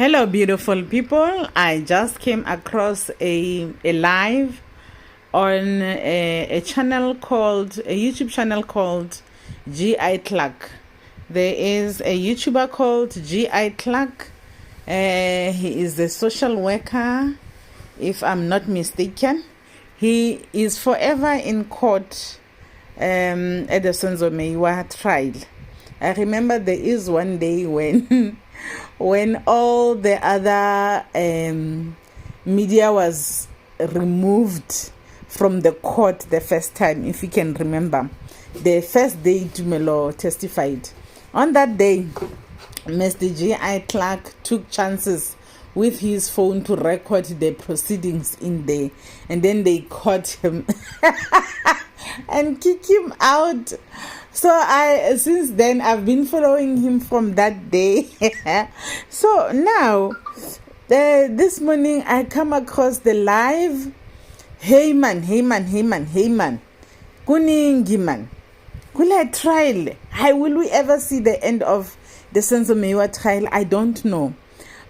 Hello, beautiful people. I just came across a live on a YouTube channel called GI Clark. There is a YouTuber called GI Clark. He is a social worker, if I'm not mistaken. He is forever in court at the Senzo Meiwa trial. I remember there is one day when when all the other media was removed from the court the first time, if you can remember. The first day Tumelo testified. On that day, Mr. G.I. Clark took chances with his phone to record the proceedings in there, and then they caught him and kicked him out. So since then I've been following him from that day. So now this morning I come across the live. Hey man kuningi man kula trial. How will we ever see the end of the Senzo Meiwa trial? I don't know,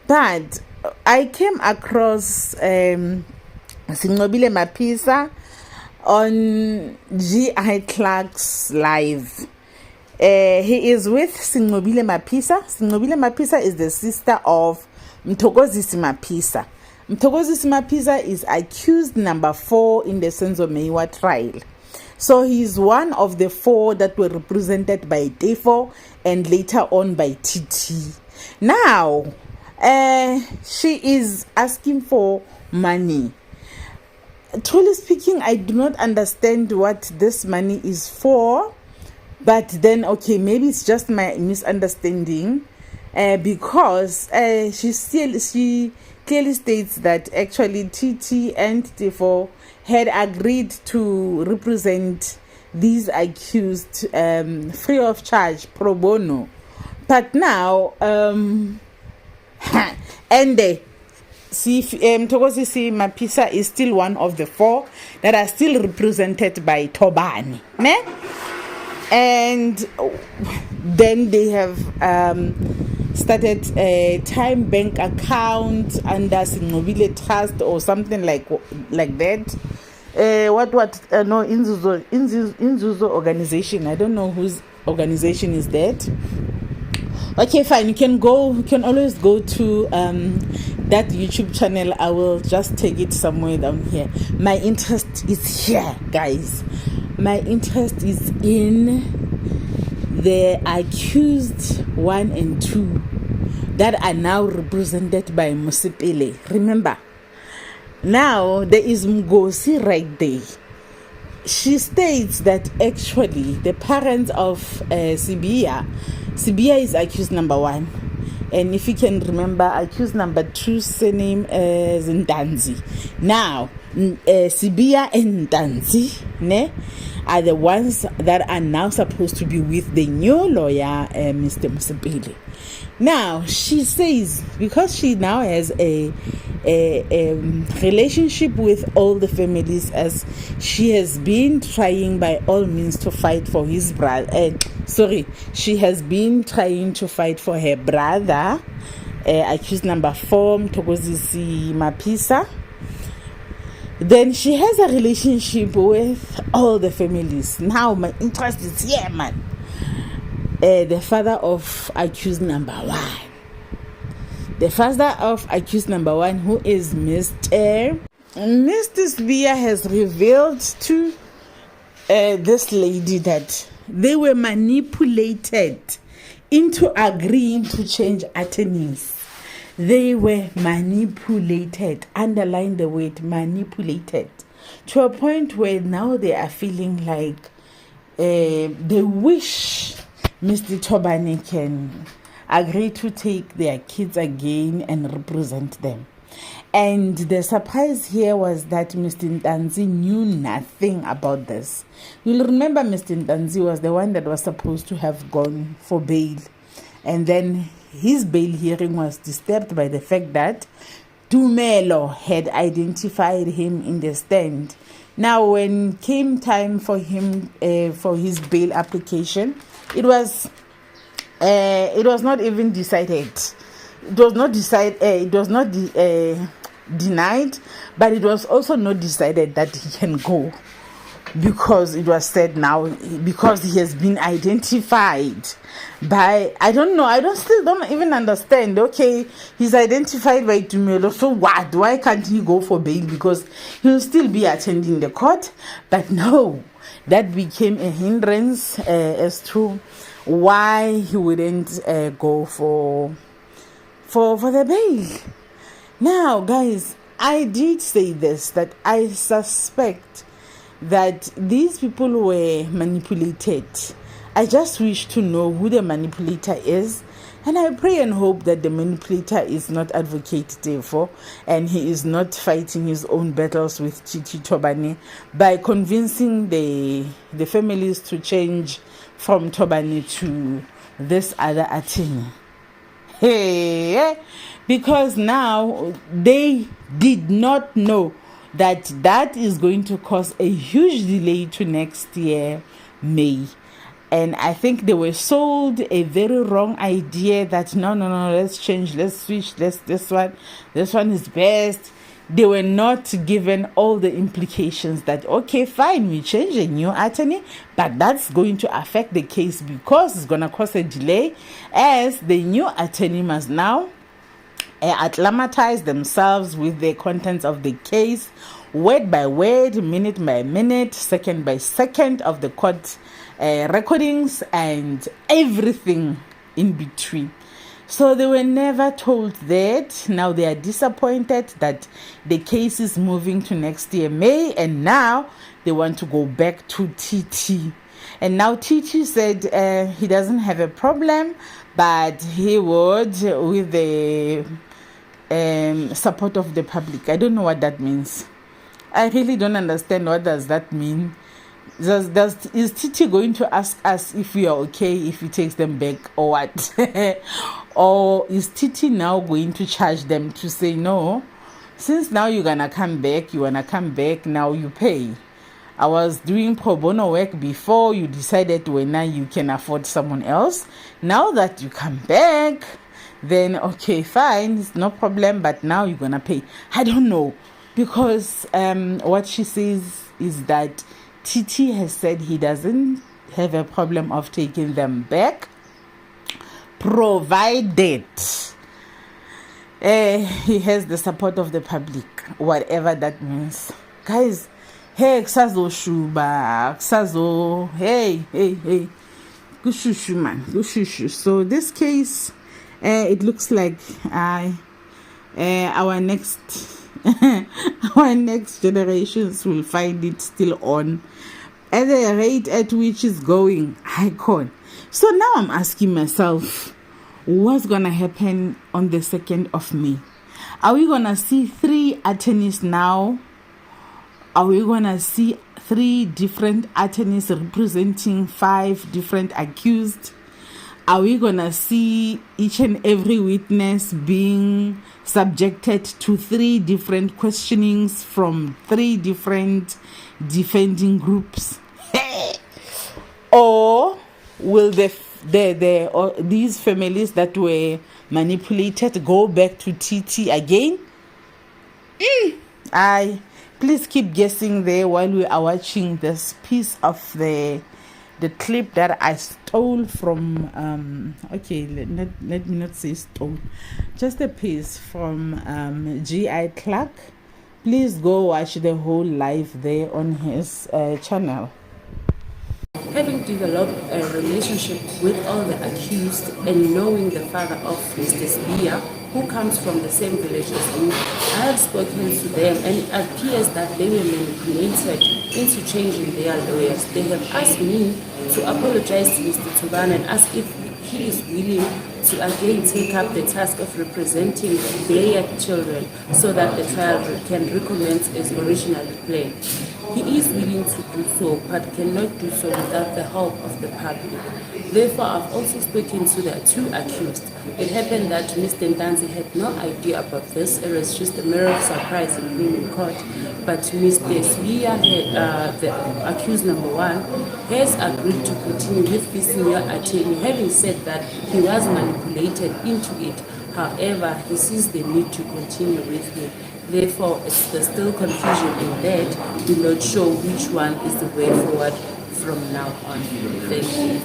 but I came across Sinqobile Mapisa on GI Clark's live. He is with Sinqobile Mapisa. Sinqobile Mapisa is the sister of Mthokozisi Mapisa. Mthokozisi Mapisa is accused number 4 in the Senzo Meiwa trial. So he is one of the 4 that were represented by No4 and later on by TT. Now, she is asking for money. Truly speaking, I do not understand what this money is for, but then okay, maybe it's just my misunderstanding, because she clearly states that actually TT and No4 had agreed to represent these accused free of charge, pro bono, but now and Mthokozisi Mapisa is still one of the 4 that are still represented by Tobani, ne? And then they have started a time bank account under Sinqobile Trust or something like that. Inzuzo organization. I don't know whose organization is that. Okay, fine. You can always go to that YouTube channel. I will just take it somewhere down here. My interest is here, guys. My interest is in the accused 1 and 2 that are now represented by Mosipele. Remember, now there is Mgosi right there. She states that actually the parents of Sibia is accused number 1, and if you can remember, accused number 2's surname is Ntanzi. Now Sibia and Ntanzi are the ones that are now supposed to be with the new lawyer, Mr. Mosipele. Now she says, because she now has a relationship with all the families, as she has been trying by all means to fight for his brother. She has been trying to fight for her brother, accused number 4, Mthokozisi Mapisa. Then she has a relationship with all the families. Now my interest is here, man. The father of accused number 1. The father of accused number 1, who is Mr. Sbia, has revealed to this lady that they were manipulated into agreeing to change attorneys. They were manipulated, underline the word manipulated, to a point where now they are feeling like they wish Mr. Tobani can agree to take their kids again and represent them. And the surprise here was that Mr. Ntanzi knew nothing about this. You'll remember Mr. Ntanzi was the one that was supposed to have gone for bail. And then his bail hearing was disturbed by the fact that Tumelo had identified him in the stand. Now, when came time for him for his bail application, it was not even decided. It was not decided. It was not denied, but it was also not decided that he can go, because it was said now, because he has been identified by, I don't know, still don't even understand. Okay, he's identified by Tumelo, so what? Why can't he go for bail? Because he'll still be attending the court. But no, that became a hindrance as to why he wouldn't go for the bail. Now, guys, I did say this, that I suspect that these people were manipulated. I just wish to know who the manipulator is, and I pray and hope that the manipulator is not Advocate Tefo, and he is not fighting his own battles with Titi Tobane by convincing the families to change from Tobane to this other attorney. Hey, because now they did not know that is going to cause a huge delay to next year, May. And I think they were sold a very wrong idea that no, let's change, let's switch, this one is best. They were not given all the implications that, okay, fine, we change a new attorney, but that's going to affect the case because it's going to cause a delay, as the new attorney must now acclimatize themselves with the contents of the case, word by word, minute by minute, second by second of the court recordings and everything in between. So they were never told that. Now they are disappointed that the case is moving to next year, May, and now they want to go back to TT. And now TT said he doesn't have a problem, but he would, with the support of the public. I don't know what that means. I really don't understand what does that mean. Is Titi going to ask us if we are okay if he takes them back or what? Or is Titi now going to charge them to say, no, since now you're gonna come back, now you pay. I was doing pro bono work before, you decided when now you can afford someone else. Now that you come back, then okay, fine, it's no problem, but now you're gonna pay. I don't know, because what she says is that Titi has said he doesn't have a problem of taking them back, provided he has the support of the public, whatever that means. Guys, hey, Xazo Shuba, Xazo, hey, Gushushu man, Gushushu. So this case, it looks like our next our next generations will find it still on at the rate at which it's going. Icon. So now I'm asking myself, what's gonna happen on the 2nd of May? Are we gonna see 3 attorneys now? Are we gonna see 3 different attorneys representing 5 different accused? Are we gonna see each and every witness being subjected to 3 different questionings from 3 different defending groups? Or will these families that were manipulated go back to TT again? Please keep guessing there while we are watching this piece of the clip that I stole from okay, let me not say stole, just a piece from G.I. Clark. Please go watch the whole live there on his channel. Having developed a relationship with all the accused and knowing the father of Mr. Sbia, who comes from the same village as me, I have spoken to them, and it appears that they were manipulated into changing their lawyers. They have asked me to apologize to Mr. Tuban and ask if he is willing to again take up the task of representing their children so that the trial can recommence as originally planned. He is willing to do so, but cannot do so without the help of the public. Therefore, I've also spoken to the 2 accused. It happened that Mr. Ndanzi had no idea about this. It was just a mirror of surprise in being in court. But Mr. Sbia, the accused number 1, has agreed to continue with this new attorney, having said that he was manipulated into it However, he sees the need to continue with me. Therefore, there's still confusion in that. We're not sure which one is the way forward from now on. Thank you.